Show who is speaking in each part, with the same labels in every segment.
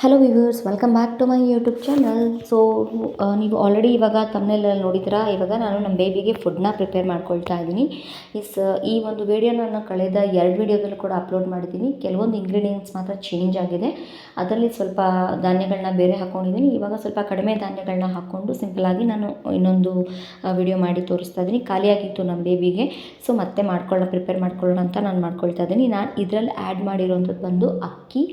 Speaker 1: Hello viewers, welcome back to my YouTube channel. So ನೀವು already ಇವಾಗ ತಮ್ಮನೇಲಿ ನೋಡಿದ್ದೀರಾ. ಇವಾಗ ನಾನು ನಮ್ಮ ಬೇಬಿಗೆ ಫುಡ್ನ ಪ್ರಿಪೇರ್ ಮಾಡ್ಕೊಳ್ತಾ ಇದ್ದೀನಿ. ಈ ಒಂದು ವಿಡಿಯೋ ನಾನು ಕಳೆದ 2 ವಿಡಿಯೋದಲ್ಲೂ ಕೂಡ ಅಪ್ಲೋಡ್ ಮಾಡಿದ್ದೀನಿ. ಕೆಲವೊಂದು ಇಂಗ್ರೀಡಿಯೆಂಟ್ಸ್ ಮಾತ್ರ ಚೇಂಜ್ ಆಗಿದೆ. ಅದರಲ್ಲಿ ಸ್ವಲ್ಪ ಧಾನ್ಯಗಳನ್ನ ಬೇರೆ ಹಾಕ್ಕೊಂಡಿದ್ದೀನಿ. ಇವಾಗ ಸ್ವಲ್ಪ ಕಡಿಮೆ ಧಾನ್ಯಗಳನ್ನ ಹಾಕ್ಕೊಂಡು ಸಿಂಪಲಾಗಿ ನಾನು ಇನ್ನೊಂದು ವಿಡಿಯೋ ಮಾಡಿ ತೋರಿಸ್ತಾ ಇದ್ದೀನಿ. ಖಾಲಿಯಾಗಿತ್ತು ನಮ್ಮ ಬೇಬಿಗೆ, ಸೊ ಮತ್ತೆ ಪ್ರಿಪೇರ್ ಮಾಡ್ಕೊಳ್ಳೋಣ ಅಂತ ನಾನು ಮಾಡ್ಕೊಳ್ತಾ ಇದ್ದೀನಿ. ನಾನು ಇದರಲ್ಲಿ ಆ್ಯಡ್ ಮಾಡಿರೋಂಥದ್ದು ಬಂದು ಅಕ್ಕಿ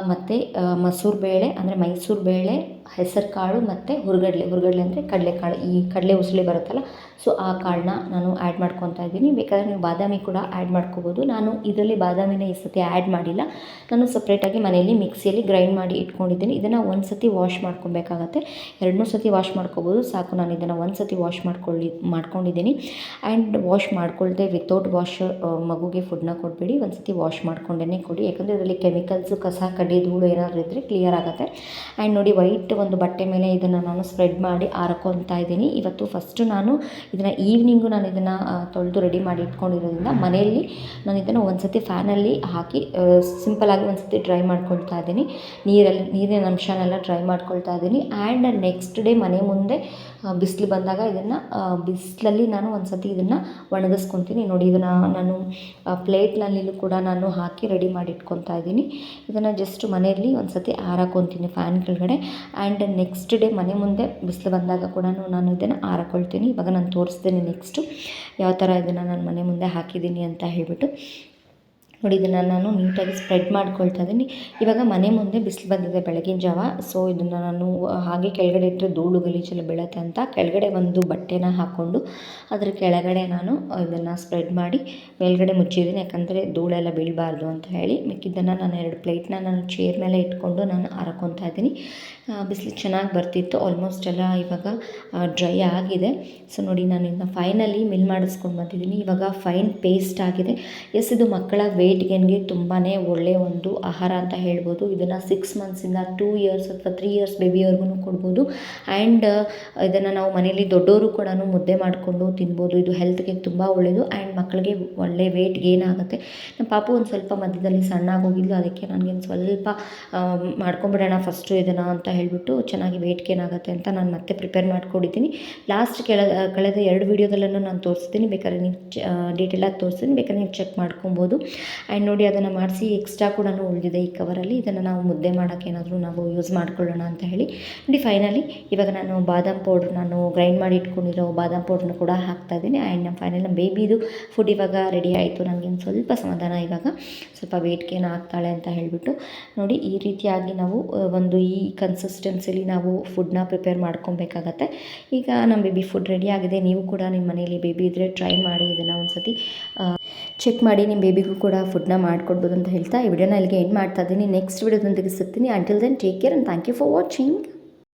Speaker 1: ಮತ್ತು ಮಸೂರು ಬೇಳೆ ಅಂದರೆ ಮೈಸೂರು ಬೇಳೆ, ಹೆಸರು ಕಾಳು ಮತ್ತು ಹುರ್ಗಡ್ಲೆ ಅಂದರೆ ಕಡಲೆಕಾಳು, ಈ ಕಡಲೆ ಉಸುಳಿ ಬರುತ್ತಲ್ಲ, ಸೊ ಆ ಕಾಳನ್ನ ನಾನು ಆ್ಯಡ್ ಮಾಡ್ಕೊತಾ ಇದ್ದೀನಿ. ಬೇಕಾದರೆ ನೀವು ಬಾದಾಮಿ ಕೂಡ ಆ್ಯಡ್ ಮಾಡ್ಕೋಬೋದು. ನಾನು ಇದರಲ್ಲಿ ಬಾದಾಮಿನ ಈ ಸತಿ ಆ್ಯಡ್ ಮಾಡಿಲ್ಲ. ನಾನು ಸಪ್ರೇಟಾಗಿ ಮನೆಯಲ್ಲಿ ಮಿಕ್ಸಿಯಲ್ಲಿ ಗ್ರೈಂಡ್ ಮಾಡಿ ಇಟ್ಕೊಂಡಿದ್ದೀನಿ. ಇದನ್ನು ಒಂದು ಸತಿ ವಾಶ್ ಮಾಡ್ಕೊಬೇಕಾಗತ್ತೆ. 2-3 ಸತಿ ವಾಶ್ ಮಾಡ್ಕೋಬೋದು, ಸಾಕು. ನಾನು ಇದನ್ನು ಒಂದು ಸತಿ ವಾಶ್ ಮಾಡ್ಕೊಂಡಿದ್ದೀನಿ. ಆ್ಯಂಡ್ ವಾಶ್ ಮಾಡ್ಕೊಳ್ದೆ ವಿತೌಟ್ ವಾಶ್ ಮಗುಗೆ ಫುಡ್ನ ಕೊಡಬೇಡಿ. ಒಂದು ಸತಿ ವಾಶ್ ಮಾಡ್ಕೊಂಡೇ ಕೊಡಿ, ಯಾಕಂದರೆ ಇದರಲ್ಲಿ ಕೆಮಿಕಲ್ಸು, ಕಸ ಕಡ್ಡಿ, ಧೂಳು ಏನಾದರೂ ಇದ್ದರೆ ಕ್ಲಿಯರ್ ಆಗುತ್ತೆ. ಆ್ಯಂಡ್ ನೋಡಿ, ವೈಟ್ ಒಂದು ಬಟ್ಟೆ ಮೇಲೆ ಇದನ್ನು ನಾನು ಸ್ಪ್ರೆಡ್ ಮಾಡಿ ಆರಕೊತಾ ಇದ್ದೀನಿ. ಇವತ್ತು ಫಸ್ಟು ನಾನು ಇದನ್ನು ಈವ್ನಿಂಗು ನಾನು ಇದನ್ನು ತೊಳೆದು ರೆಡಿ ಮಾಡಿ ಇಟ್ಕೊಂಡಿರೋದ್ರಿಂದ ಮನೆಯಲ್ಲಿ ನಾನು ಇದನ್ನು ಒಂದು ಸತಿ ಫ್ಯಾನಲ್ಲಿ ಹಾಕಿ ಸಿಂಪಲಾಗಿ ಒಂದು ಸತಿ ಡ್ರೈ ಮಾಡ್ಕೊಳ್ತಾ ಇದ್ದೀನಿ. ನೀರಿನ ಅಂಶನೆಲ್ಲ ಡ್ರೈ ಮಾಡ್ಕೊಳ್ತಾ ಇದ್ದೀನಿ. ಆ್ಯಂಡ್ ನೆಕ್ಸ್ಟ್ ಡೇ ಮನೆ ಮುಂದೆ ಬಿಸಿಲು ಬಂದಾಗ ಇದನ್ನು ಬಿಸಿಲಲ್ಲಿ ನಾನು ಒಂದು ಸತಿ ಇದನ್ನು ಒಣಗಿಸ್ಕೊತೀನಿ. ನೋಡಿ, ಇದನ್ನು ನಾನು ಪ್ಲೇಟ್ನಲ್ಲಿಯೂ ಕೂಡ ನಾನು ಹಾಕಿ ರೆಡಿ ಮಾಡಿ ಇಟ್ಕೊತಾ ಇದ್ದೀನಿ. ಇದನ್ನು ಜಸ್ಟ್ ಮನೆಯಲ್ಲಿ ಒಂದು ಸತಿ ಆರಾಕೊತೀನಿ ಫ್ಯಾನ್ ಕೆಳಗಡೆ. ಆ್ಯಂಡ್ ನೆಕ್ಸ್ಟ್ ಡೇ ಮನೆ ಮುಂದೆ ಬಿಸಿಲು ಬಂದಾಗ ಕೂಡ ನಾನು ಇದನ್ನು ಆರಾಕೊಳ್ತೀನಿ. ಇವಾಗ ನಾನು ತೋರಿಸ್ತೀನಿ ನೆಕ್ಸ್ಟು ಯಾವ ಥರ ಇದನ್ನು ನಾನು ಮನೆ ಮುಂದೆ ಹಾಕಿದ್ದೀನಿ ಅಂತ ಹೇಳಿಬಿಟ್ಟು. ನೋಡಿ, ಇದನ್ನು ನಾನು ನೀಟಾಗಿ ಸ್ಪ್ರೆಡ್ ಮಾಡ್ಕೊಳ್ತಾ ಇದ್ದೀನಿ. ಇವಾಗ ಮನೆ ಮುಂದೆ ಬಿಸಿಲು ಬಂದಿದೆ ಬೆಳಗಿನ ಜಾವ. ಸೊ ಇದನ್ನು ನಾನು ಹಾಗೆ ಕೆಳಗಡೆ ಇಟ್ಟರೆ ಧೂಳು ಗಲೀಜೆಲ್ಲ ಬೀಳುತ್ತೆ ಅಂತ ಕೆಳಗಡೆ ಒಂದು ಬಟ್ಟೆನ ಹಾಕ್ಕೊಂಡು ಅದ್ರ ಕೆಳಗಡೆ ನಾನು ಇದನ್ನು ಸ್ಪ್ರೆಡ್ ಮಾಡಿ ಮೇಲ್ಗಡೆ ಮುಚ್ಚಿದ್ದೀನಿ. ಯಾಕಂದರೆ ಧೂಳೆಲ್ಲ ಬೀಳಬಾರ್ದು ಅಂತ ಹೇಳಿ. ಮಿಕ್ಕಿದ್ದನ್ನು ನಾನು 2 ಪ್ಲೇಟ್ನ ನಾನು ಚೇರ್ ಮೇಲೆ ಇಟ್ಕೊಂಡು ನಾನು ಆರಕೊತಾ ಇದ್ದೀನಿ. ಬಿಸಿಲು ಚೆನ್ನಾಗಿ ಬರ್ತಿತ್ತು. ಆಲ್ಮೋಸ್ಟ್ ಎಲ್ಲ ಇವಾಗ ಡ್ರೈ ಆಗಿದೆ. ಸೊ ನೋಡಿ, ನಾನು ಇದನ್ನ ಫೈನಲಿ ಮಿಲ್ ಮಾಡಿಸ್ಕೊಂಡು ಬಂದಿದ್ದೀನಿ. ಇವಾಗ ಫೈನ್ ಪೇಸ್ಟ್ ಆಗಿದೆ. ಇದು ಮಕ್ಕಳ ವೆಯ್ಟ್ ಗೇನ್ಗೆ ತುಂಬಾ ಒಳ್ಳೆಯ ಒಂದು ಆಹಾರ ಅಂತ ಹೇಳ್ಬೋದು. ಇದನ್ನು 6 ಮಂತ್ಸಿಂದ 2 ಇಯರ್ಸ್ ಅಥವಾ 3 ಇಯರ್ಸ್ ಬೇಬಿಯವ್ರಿಗೂ ಕೊಡ್ಬೋದು. ಆ್ಯಂಡ್ ಇದನ್ನು ನಾವು ಮನೇಲಿ ದೊಡ್ಡವರು ಕೂಡ ಮುದ್ದೆ ಮಾಡಿಕೊಂಡು ತಿನ್ಬೋದು. ಇದು ಹೆಲ್ತ್ಗೆ ತುಂಬ ಒಳ್ಳೆಯದು. ಆ್ಯಂಡ್ ಮಕ್ಕಳಿಗೆ ಒಳ್ಳೆ ವೆಯ್ಟ್ ಗೇನ್ ಆಗುತ್ತೆ. ನಮ್ಮ ಪಾಪು ಒಂದು ಸ್ವಲ್ಪ ಮಧ್ಯದಲ್ಲಿ ಸಣ್ಣಾಗಿ ಹೋಗಿದ್ಲು. ಅದಕ್ಕೆ ನನಗೇನು ಸ್ವಲ್ಪ ಮಾಡ್ಕೊಂಬಿಡೋಣ ಫಸ್ಟು ಇದನ್ನು ಅಂತ ಹೇಳಿಬಿಟ್ಟು, ಚೆನ್ನಾಗಿ ವೆಯ್ಟ್ ಗೇನ್ ಆಗುತ್ತೆ ಅಂತ ನಾನು ಮತ್ತೆ ಪ್ರಿಪೇರ್ ಮಾಡ್ಕೊಂಡಿದ್ದೀನಿ. ಲಾಸ್ಟ್ ಕಳೆದ 2 ವೀಡಿಯೋದಲ್ಲೂ ನಾನು ತೋರಿಸ್ತೀನಿ. ಬೇಕಾದ್ರೆ ನೀವು ಡೀಟೇಲಾಗಿ ತೋರಿಸ್ತೀನಿ, ಬೇಕಾದ್ರೆ ನೀವು ಚೆಕ್ ಮಾಡ್ಕೊಬೋದು. ಆ್ಯಂಡ್ ನೋಡಿ, ಅದನ್ನು ಮಾಡಿಸಿ ಎಕ್ಸ್ಟ್ರಾ ಕೂಡ ಉಳಿದಿದೆ ಈ ಕವರಲ್ಲಿ. ಇದನ್ನು ನಾವು ಮುದ್ದೆ ಮಾಡೋಕ್ಕೆ ಏನಾದರೂ ನಾವು ಯೂಸ್ ಮಾಡ್ಕೊಳ್ಳೋಣ ಅಂತ ಹೇಳಿ. ನೋಡಿ, ಫೈನಲಿ ಇವಾಗ ನಾನು ಬಾದಾಮ್ ಪೌಡ್ರ್, ನಾನು ಗ್ರೈಂಡ್ ಮಾಡಿ ಇಟ್ಕೊಂಡಿರೋ ಬಾದಾಮ್ ಪೌಡ್ರನ್ನ ಕೂಡ ಹಾಕ್ತಾಯಿದ್ದೀನಿ. ಆ್ಯಂಡ್ ನಮ್ಮ ಬೇಬಿದು ಫುಡ್ ಇವಾಗ ರೆಡಿ ಆಯಿತು. ನನಗೇನು ಸ್ವಲ್ಪ ಸಮಾಧಾನ, ಇವಾಗ ಸ್ವಲ್ಪ ವೆಯ್ಟ್ ಗೇನ್ ಆಗ್ತಾಳೆ ಅಂತ ಹೇಳಿಬಿಟ್ಟು. ನೋಡಿ, ಈ ರೀತಿಯಾಗಿ ನಾವು ಈ ಕನ್ಸಿಸ್ಟೆನ್ಸಿಲಿ ನಾವು ಫುಡ್ನ ಪ್ರಿಪೇರ್ ಮಾಡ್ಕೊಬೇಕಾಗತ್ತೆ. ಈಗ ನಮ್ಮ ಬೇಬಿ ಫುಡ್ ರೆಡಿ ಆಗಿದೆ. ನೀವು ಕೂಡ ನಿಮ್ಮ ಮನೇಲಿ ಬೇಬಿ ಇದ್ದರೆ ಟ್ರೈ ಮಾಡಿ, ಇದನ್ನು ಒಂದು ಸತಿ ಚೆಕ್ ಮಾಡಿ ನಿಮ್ಮ ಬೇಬಿಗೂ ಕೂಡ ಫುಡ್ನ ಮಾಡಿಕೊಡ್ಬೋದು ಅಂತ ಹೇಳ್ತಾ ಈ ವಿಡಿಯೋನ ಇಲ್ಲಿಗೆ ಎಂಡ್ ಮಾಡ್ತಾ ಇದ್ದೀನಿ. ನೆಕ್ಸ್ಟ್ ವಿಡಿಯೋದೊಂದಿಗೆ ಸಿಗ್ತೀನಿ. Until then take care and thank you for watching.